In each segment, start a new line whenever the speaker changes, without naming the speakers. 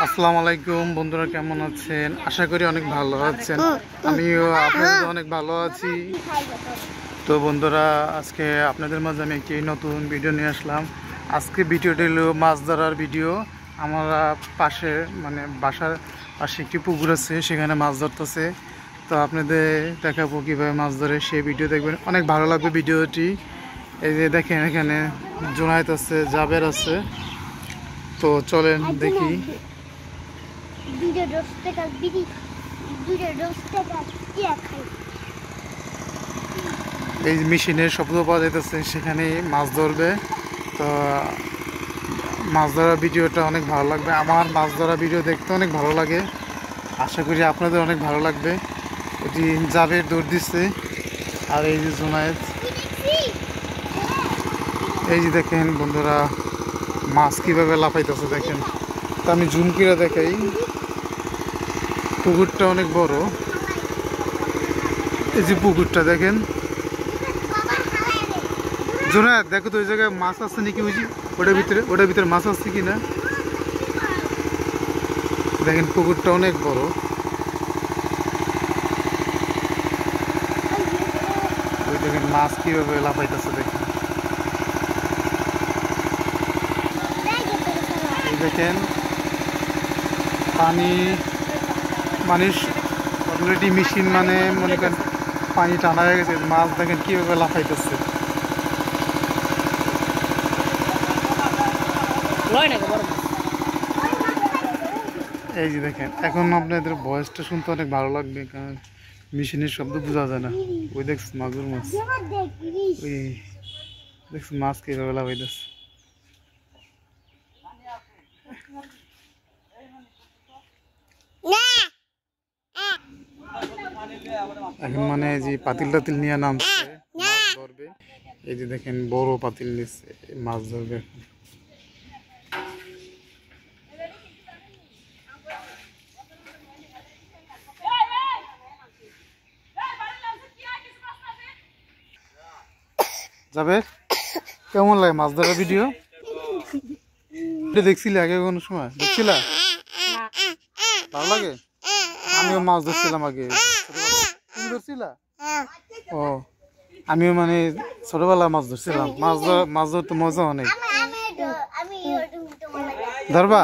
আসসালামু আলাইকুম বন্ধুরা, কেমন আছেন? আশা করি অনেক ভালো আছেন। আমিও আপনাদের অনেক ভালো আছি। তো বন্ধুরা, আজকে আপনাদের মাঝে আমি একটি নতুন ভিডিও নিয়ে আসলাম। আজকে ভিডিওটি হলো মাছ ধরার ভিডিও। আমরা পাশে বাসার পাশে একটি পুকুর আছে, সেখানে মাছ ধরতেছে। তো আপনাদের দেখাবো কীভাবে মাছ ধরে, সেই ভিডিও দেখবেন, অনেক ভালো লাগবে ভিডিওটি। এই যে দেখেন, এখানে জুনায়েদ আছে, জাবের আছে। তো চলেন দেখি। এই মেশিনের শব্দ পাওয়া যাইতেছে, সেখানে মাছ ধরবে। তো মাছ ধরার ভিডিওটা অনেক ভালো লাগবে। আমার মাছ ধরা ভিডিও দেখতে অনেক ভালো লাগে, আশা করি আপনাদের অনেক ভালো লাগবে। এটি জাবের দৌড় দিচ্ছে, আর এই যে জুনায়েদ। এই যে দেখেন বন্ধুরা, মাছ কীভাবে লাফাইতেছে দেখেন। তো আমি জুম করে দেখাই। পুকুরটা অনেক বড়। এই যে পুকুরটা দেখেন। জুনায়েদ, দেখো তো ওই জায়গায় মাছ আছে নাকি, ওই যে ওটার ভিতরে মাছ আছে কি না। দেখেন পুকুরটা অনেক বড়। ওই দেখেন মাছ কিভাবে লাফাইতেছে দেখেন। এই দেখেন পানি, মানুষ অলরেডি মেশিন মনে করেন পানি টানা হয়ে গেছে। মাছ দেখেন কিভাবে লাফাইতেছে। এই যে দেখেন, এখন আপনাদের ভয়েসটা শুনতে অনেক ভালো লাগবে, কারণ মেশিনের শব্দ বোঝা যায় না। ওই দেখছ মাগুর মাছ, ওই দেখছ মাছ কিভাবে লাফাইতেছে। এখন যে পাতিল টাতিল নিয়ে নামছে মাছ ধরবে। এই যে দেখেন বড় পাতিল নিচ্ছে, মাছ ধরবে। যাবে, কেমন লাগে মাছ ধরার ভিডিও? দেখছিলে আগে কোনো সময়? দেখছিলা? ভালো লাগে। আমিও মাছ ধরছিলাম আগে। তুমি ধরছিলা? ও, আমিও ছোটবেলা মাছ ধরছিলাম। মাছ ধরতে মজা অনেক। ধরবা?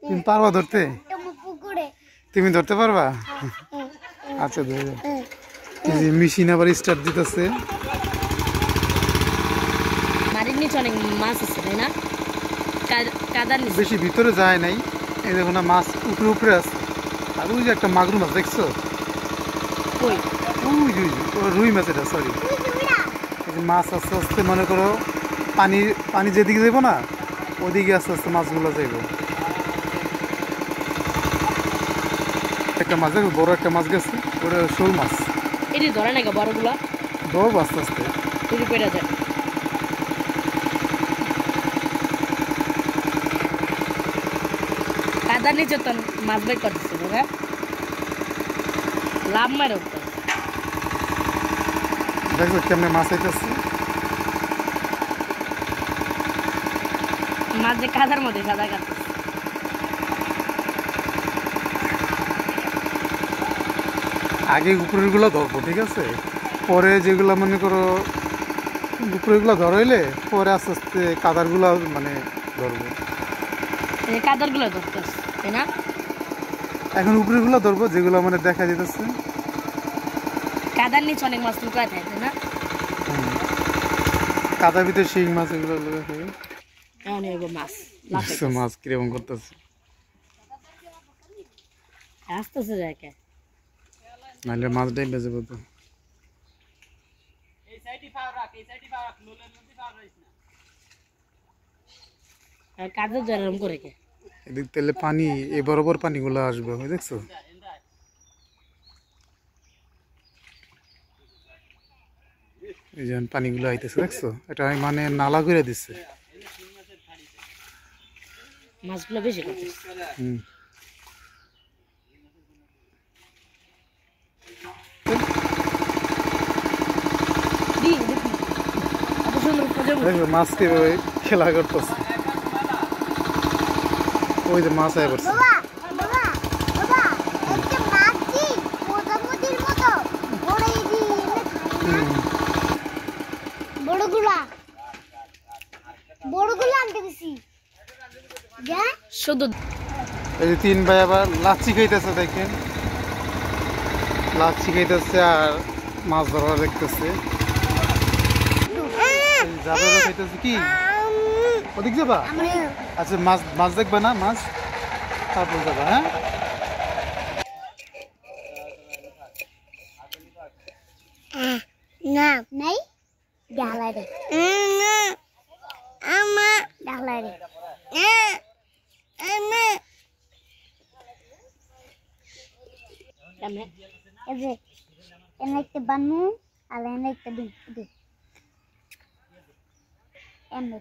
তুমি পারবা ধরতে? তুমি ধরতে পারবা? আচ্ছা ধরো। এই যে মেশিন আবার স্টার্ট দিতেছে। বেশি ভিতরে যায় নাই। এই দেখো না, মাছ উপরে উপরে আছে। আর ওই যে একটা মাগুর মাছ দেখছো? রুই মাছ, এটা সরি। মাছ আস্তে আস্তে মনে করো পানি যেদিকে যাবো না, ওদিকে আস্তে আস্তে মাছগুলো যাইব। একটা মাছ দেখো, বড় একটা মাছ গেছে, ওটা শোল মাছ।
এটি ধরে নাকি বড়গুলা?
ধরবো আস্তে আস্তে।
কাদার নিচে তো মাছ বাই করতেছে, লাভ মারে
দেখো কেমনে মাছ আইতেছে।
মাছ যে কাদার মধ্যে সাদা কাটতেছে।
আগে উপরের গুলো ধরবো, ঠিক আছে, পরে যেগুলা মনে করো উপরের গুলো ধরাইলে পরে আস্তে আস্তে কাদার গুলা ধরবো।
কাদার গুলো ধরতেছে, তাই না?
এখন উপরের গুলো ধরবো, যেগুলো দেখা যেতেছে।
কাদার নিচে অনেক মাছ লুকায় থাকে, তাই না?
কাদার ভিতরে শিং মাছ, এগুলো মাছ কিরকম করতেছে,
আসতেছে দেখে,
নাহলে মাছটাই বেঁচে পড়তো।
কাদা জরম করে কে
এদিক তেলে পানি, এই বরাবর পানিগুলো আসবে, দেখছো? এই যে পানিগুলো আইতেছে, দেখছো? এটা নালা করে দিচ্ছে।
মাছগুলো বেশি করতেছে।
মাছ কিভাবে খেলা করতেছে। ওই যে মাছ আয় পড়ছে।
শুধু
এই যে 3 ভাই আবার লাচ্ছি খাইতেছে, দেখেন লাচ্ছি খাইতেছে আর মাছ ধরা দেখতেছে। যাবে খাইতেছে কি ওদিক যাবা? আচ্ছা মাছ মাছ দেখবা না, মাছ তারপর যাবা। হ্যাঁ
না নাই ডালাই রে আমা ডালাই রে আমা
কেমনে
এই যে এনে একটা বানু আর এনে একটা দে এনে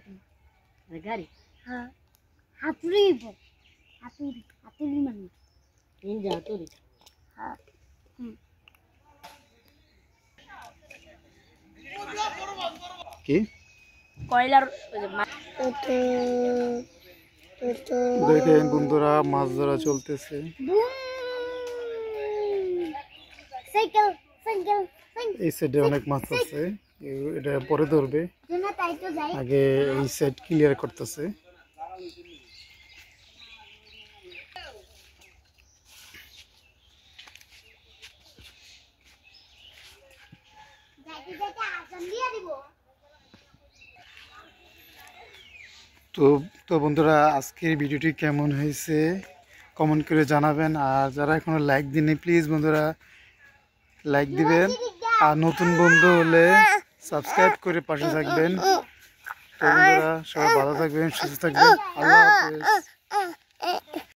গাড়ি
হ্যাঁ হাতুড়ি হাতুড়ি হাতুড়ি মানে
ইঞ্জা তোরি
হ্যাঁ
কি
কয়লার
দেখেন বন্ধুরা মাছ ধরা চলতেছে।
সাইকেল সাইকেল
এই সাইডে অনেক মাছ আছে, এটা পরে ধরবে,
জন্য তাই তো যাই
আগে এই সাইড ক্লিয়ার করতেছে।
যাইতে যাইতে আসান দিয়ে দিব।
তো বন্ধুরা আজকের ভিডিওটি কেমন হয়েছে কমেন্ট করে জানাবেন, আর যারা এখনো লাইক দিননি প্লিজ বন্ধুরা লাইক দিবেন, আর নতুন বন্ধু হলে সাবস্ক্রাইব করে পাশে থাকবেন। তো বন্ধুরা সবাই ভালো থাকবেন, সুস্থ থাকবেন, আল্লাহ হাফেজ।